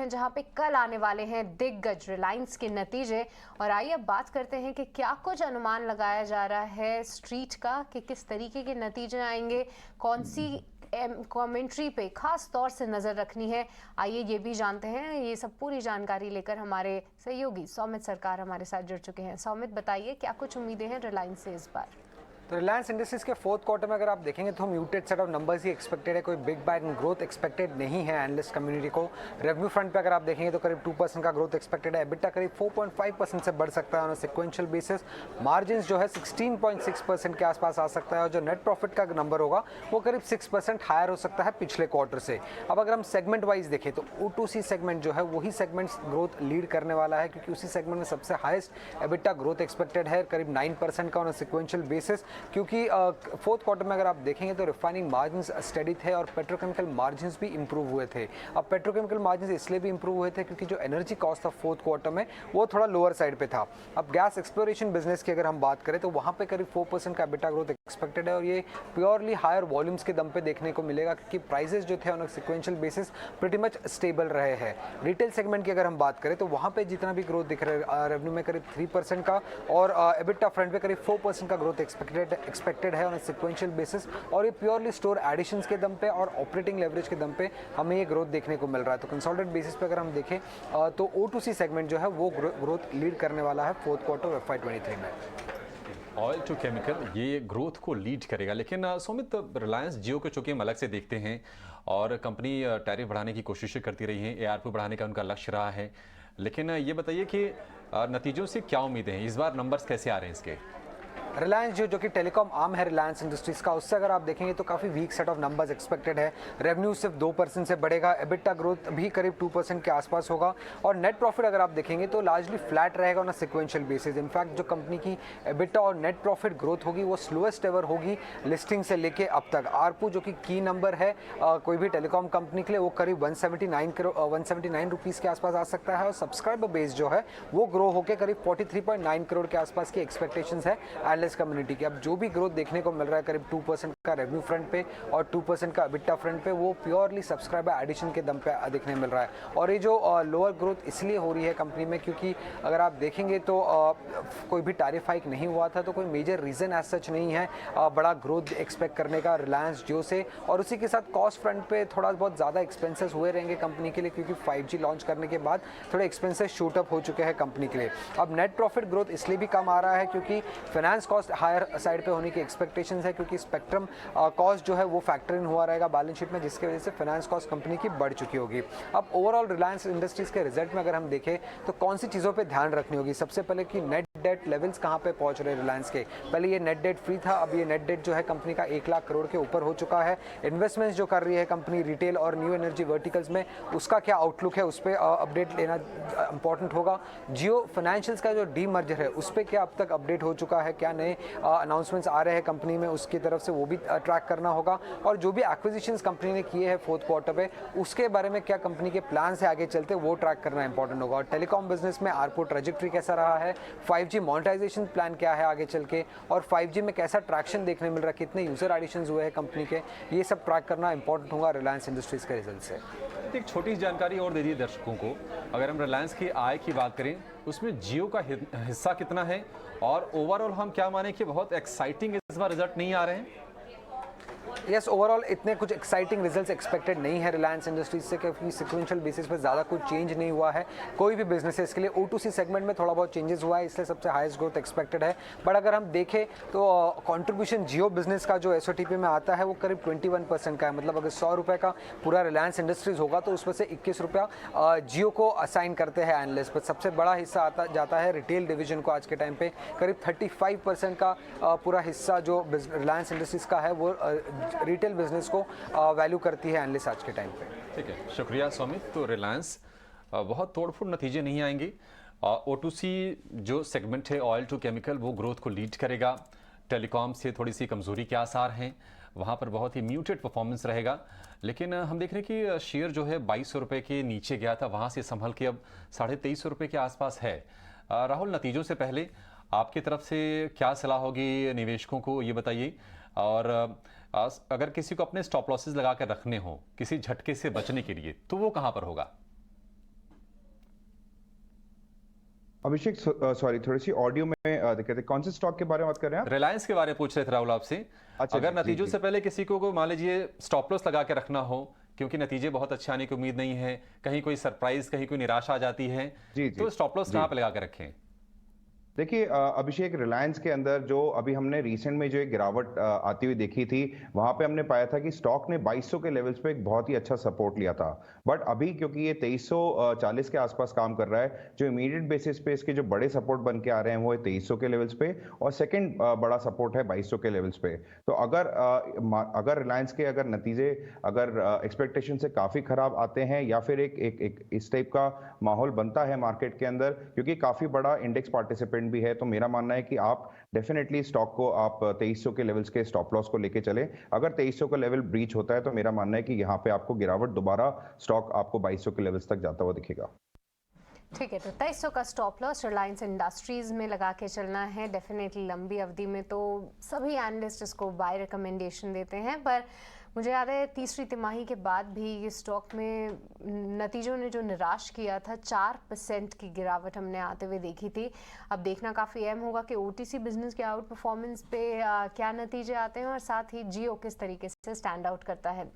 हैं जहां पे कल आने वाले हैं दिग्गज रिलायंस के नतीजे। और आइए अब बात करते हैं कि क्या कुछ अनुमान लगाया जा रहा है स्ट्रीट का कि किस तरीके के नतीजे आएंगे, कौन सी कमेंट्री पे खास तौर से नजर रखनी है। आइए ये भी जानते हैं। ये सब पूरी जानकारी लेकर हमारे सहयोगी सौमित सरकार हमारे साथ जुड़ चुके हैं। सौमित, बताइए क्या कुछ उम्मीदें हैं रिलायंस से इस बार? तो रिलायंस इंडस्ट्रीज के फोर्थ क्वार्टर में अगर आप देखेंगे तो muted set of numbers he expected है, कोई बिग बैंग ग्रोथ एक्सपेक्टेड नहीं है एनालिस्ट कम्युनिटी को। रेवेन्यू फ्रंट पे अगर आप देखेंगे तो करीब 2% का ग्रोथ एक्सपेक्टेड है, एबिटा करीब 4.5% से बढ़ सकता है ऑन सिक्वेंशियल बेसिस। मार्जिन जो है 16.6% के आसपास आ सकता है और जो नेट प्रॉफिट का नंबर होगा वो करीब 6% हायर हो सकता है पिछले क्वार्टर से। अब अगर हम सेगमेंट वाइज देखें तो O2C सेगमेंट जो है वही सेगमेंट्स ग्रोथ लीड करने वाला है, क्योंकि उसी सेगमेंट में सबसे हाईएस्ट एबिटा ग्रोथ एक्सपेक्टेड है, करीब 9% का ऑन सिक्वेंशियल बेसिस। क्योंकि फोर्थ क्वार्टर में अगर आप देखेंगे तो रिफाइनिंग मार्जिन्स स्टेडी थे और पेट्रोकेमिकल मार्जिन्स भी इंप्रूव हुए थे। अब पेट्रोकेमिकल मार्जिन्स इसलिए भी इंप्रूव हुए थे क्योंकि जो एनर्जी कॉस्ट था फोर्थ क्वार्टर में वो थोड़ा लोअर साइड पे था। अब गैस एक्सप्लोरेशन बिजनेस की अगर हम बात करें तो वहाँ पे करीब 4% का एबिटा ग्रोथ एक्सपेक्टेड है और ये प्योरली हायर वॉल्यूम्स के दम पे देखने को मिलेगा, क्योंकि प्राइसेस जो थे on sequential basis pretty much stable रहे हैं। रिटेल सेगमेंट की अगर हम बात करें तो वहाँ पे जितना भी ग्रोथ दिख रहा है रेवेन्यू में करीब 3% का और एबिटा फ्रंट पे करीब 4% का ग्रोथ एक्सपेक्टेड है ऑन सिक्वेंशियल बेसिस। और ये प्योरली स्टोर एडिशंस के दम पे और ऑपरेटिंग लेवरेज के दम पे हमें ये ग्रोथ देखने को मिल रहा है। तो कंसोलिडेटेड बेसिस पे अगर हम देखें तो O2C सेगमेंट जो है वो ग्रोथ लीड करने वाला है फोर्थ क्वार्टर FY23 में। ऑयल टू केमिकल ये ग्रोथ को लीड करेगा। लेकिन सुमित, रिलायंस जियो को चूंकि हम अलग से देखते हैं और कंपनी टैरिफ बढ़ाने की कोशिशें करती रही है, ARPU बढ़ाने का उनका लक्ष्य रहा है। लेकिन ये बताइए कि नतीजों से क्या उम्मीदें हैं, इस बार नंबर्स कैसे आ रहे हैं इसके? रिलायंस जो कि टेलीकॉम आर्म है रिलायंस इंडस्ट्रीज का, उससे अगर आप देखेंगे तो काफ़ी weak set of numbers expected है। रेवेन्यू सिर्फ 2% से बढ़ेगा, एबिटा ग्रोथ भी करीब 2% के आसपास होगा और नेट प्रॉफिट अगर आप देखेंगे तो लार्जली फ्लैट रहेगा ऑन सिक्वेंशियल बेसिस। इनफैक्ट जो कंपनी की एबिटा और नेट प्रॉफिट ग्रोथ होगी वो स्लोएस्ट एवर होगी लिस्टिंग से लेके अब तक। आरपू जो कि की नंबर है कोई भी टेलीकॉम कंपनी के लिए, वो करीब 179 रुपीज़ के आसपास आ सकता है और सब्सक्राइबर बेस जो है वो ग्रो होकर करीब 43.9 करोड़ के आसपास की एक्सपेक्टेशंस है कम्युनिटी की। अब जो भी ग्रोथ देखने को मिल रहा है करीब 2% का रेवेन्यू फ्रंट पे और 2% का एबिटा फ्रंट पे, वो प्योरली सब्सक्राइबर एडिशन के दम पे देखने मिल रहा है। और ये जो लोअर ग्रोथ इसलिए हो रही है कंपनी में क्योंकि अगर आप देखेंगे तो कोई भी टैरिफ हाइक नहीं हुआ था, तो कोई मेजर रीज़न एज सच नहीं है बड़ा ग्रोथ एक्सपेक्ट करने का रिलायंस जियो से। और उसी के साथ कॉस्ट फ्रंट पे थोड़ा बहुत ज़्यादा एक्सपेंसेस हुए रहेंगे कंपनी के लिए, क्योंकि 5G लॉन्च करने के बाद थोड़े एक्सपेंसेस शूटअप हो चुके हैं कंपनी के लिए। अब नेट प्रॉफिट ग्रोथ इसलिए भी कम आ रहा है क्योंकि फाइनेंस कॉस्ट हायर साइड पे होने की एक्सपेक्टेशंस है, क्योंकि स्पेक्ट्रम कॉस्ट जो है वो फैक्टर इन हुआ रहेगा बैलेंस शीट में, जिसकी वजह से फाइनेंस कॉस्ट कंपनी की बढ़ चुकी होगी। अब ओवरऑल रिलायंस इंडस्ट्रीज के रिजल्ट में अगर हम देखें तो कौन सी चीज़ों पे ध्यान रखनी होगी? सबसे पहले कि नेट डेट लेवल्स कहाँ पे पहुंच रहे रिलायंस के। पहले ये नेट डेट फ्री था, अब ये नेट डेट जो है कंपनी का 1 लाख करोड़ के ऊपर हो चुका है। इन्वेस्टमेंट्स जो कर रही है कंपनी रिटेल और न्यू एनर्जी वर्टिकल्स में, उसका क्या आउटलुक है उस पर अपडेट लेना इंपॉर्टेंट होगा। जियो फाइनेंशियल्स का जो डीमर्जर है उस पर क्या अब तक अपडेट हो चुका है, क्या नए अनाउंसमेंट्स आ रहे हैं कंपनी में, उसकी तरफ से वो भी ट्रैक करना होगा। और जो भी एक्विजिशंस कंपनी ने किए हैं फोर्थ क्वार्टर पे, उसके बारे में क्या कंपनी के प्लान से आगे चलते वो ट्रैक करना इंपॉर्टेंट होगा। और टेलीकॉम बिजनेस में आरपू ट्रेजेक्ट्री कैसा रहा है, 5G मोनेटाइजेशन प्लान क्या है आगे चल के, और 5G में कैसा ट्रैक्शन देखने मिल रहा है, कितने यूजर एडिशंस हुए हैं कंपनी के, ये सब ट्रैक करना इंपॉर्टेंट होगा रिलायंस इंडस्ट्रीज के रिजल्ट से। एक छोटी जानकारी और दे दी दर्शकों को, अगर हम रिलायंस की आय की बात करें उसमें जियो का हिस्सा कितना है और ओवरऑल हम क्या माने कि बहुत एक्साइटिंग इस बार रिजल्ट नहीं आ रहे हैं? यस, ओवरऑल इतने कुछ एक्साइटिंग रिजल्ट्स एक्सपेक्टेड नहीं है रिलायंस इंडस्ट्रीज से, क्योंकि सिक्वेंशियल बेसिस पे ज़्यादा कुछ चेंज नहीं हुआ है कोई भी बिजनेस है। इसके लिए O2C सेगमेंट में थोड़ा बहुत चेंजेस हुआ है, इसलिए सबसे हाईएस्ट ग्रोथ एक्सपेक्टेड है। बट अगर हम देखें तो कंट्रीब्यूशन जियो बिजनेस का जो SOTP में आता है वो करीब 21% का है। मतलब अगर 100 रुपये का पूरा रिलायंस इंडस्ट्रीज होगा तो उसमें से 21 रुपया जियो को असाइन करते हैं एनालिस्ट। पर सबसे बड़ा हिस्सा जाता है रिटेल डिवीजन को। आज के टाइम पे करीब 35% का पूरा हिस्सा जो रिलायंस इंडस्ट्रीज का है वो रिटेल बिजनेस को वैल्यू करती है एनालिस्ट आज के टाइम पे। ठीक है, शुक्रिया सुमित। तो रिलायंस बहुत तोड़फोड़ नतीजे नहीं आएंगे। O2C जो सेगमेंट है ऑयल टू केमिकल वो ग्रोथ को लीड करेगा। टेलीकॉम से थोड़ी सी कमजोरी के आसार हैं, वहाँ पर बहुत ही म्यूटेड परफॉर्मेंस रहेगा। लेकिन हम देख रहे हैं कि शेयर जो है 2200 रुपये के नीचे गया था, वहाँ से संभल के अब 2350 रुपये के आसपास है। राहुल, नतीजों से पहले आपकी तरफ से क्या सलाह होगी निवेशकों को, ये बताइए। और अगर किसी को अपने स्टॉप लॉसेस लगा कर रखने हो किसी झटके से बचने के लिए, तो वो कहाँ पर होगा? अभिषेक सॉरी, थोड़ी सी ऑडियो में दिक्कत है। कौन से स्टॉक के बारे में बात कर रहे हैं आप? रिलायंस के बारे में पूछ रहे थे राहुल आपसे। अच्छा, अगर जी, नतीजों जी। से पहले किसी को मान लीजिए स्टॉप लॉस लगा के रखना हो, क्योंकि नतीजे बहुत अच्छे आने की उम्मीद नहीं है, कहीं कोई सरप्राइज, कहीं कोई निराशा आ जाती है, जी, जी, तो स्टॉप लॉस जी। कहाँ पे लगा के रखें? देखिए अभिषेक, रिलायंस के अंदर जो अभी हमने रिसेंट में जो एक गिरावट आती हुई देखी थी, वहां पे हमने पाया था कि स्टॉक ने 2200 के लेवल्स पे एक बहुत ही अच्छा सपोर्ट लिया था। बट अभी क्योंकि ये 2340 के आसपास काम कर रहा है, जो इमीडिएट बेसिस पे इसके जो बड़े सपोर्ट बन के आ रहे हैं वो है 2300 के लेवल्स पे, और सेकंड बड़ा सपोर्ट है 2200 के लेवल्स पे। तो अगर रिलायंस के अगर नतीजे अगर एक्सपेक्टेशन से काफी खराब आते हैं, या फिर एक इस टाइप का माहौल बनता है मार्केट के अंदर, क्योंकि काफी बड़ा इंडेक्स पार्टिसिपेंट भी है, तो मेरा मानना है कि आप डेफिनेटली स्टॉक को आप 2300 के लेवल्स के स्टॉप लॉस को लेके चले। अगर 2300 का लेवल ब्रीच होता है तो मेरा मानना है कि यहाँ पे आपको गिरावट, दोबारा स्टॉक आपको 2200 के लेवल्स तक जाता हुआ दिखेगा। ठीक है, तो 2300 का स्टॉप लॉस रिलायंस इंडस्ट्रीज में लगा के चलना है। डेफिनेटली लंबी अवधि में तो सभी एनालिस्ट इसको बाय रिकमेंडेशन देते हैं, पर मुझे याद है तीसरी तिमाही के बाद भी ये स्टॉक में नतीजों ने जो निराश किया था, 4% की गिरावट हमने आते हुए देखी थी। अब देखना काफ़ी अहम होगा कि ओटीसी बिजनेस के आउट परफॉर्मेंस पे क्या नतीजे आते हैं, और साथ ही जियो किस तरीके से स्टैंड आउट करता है।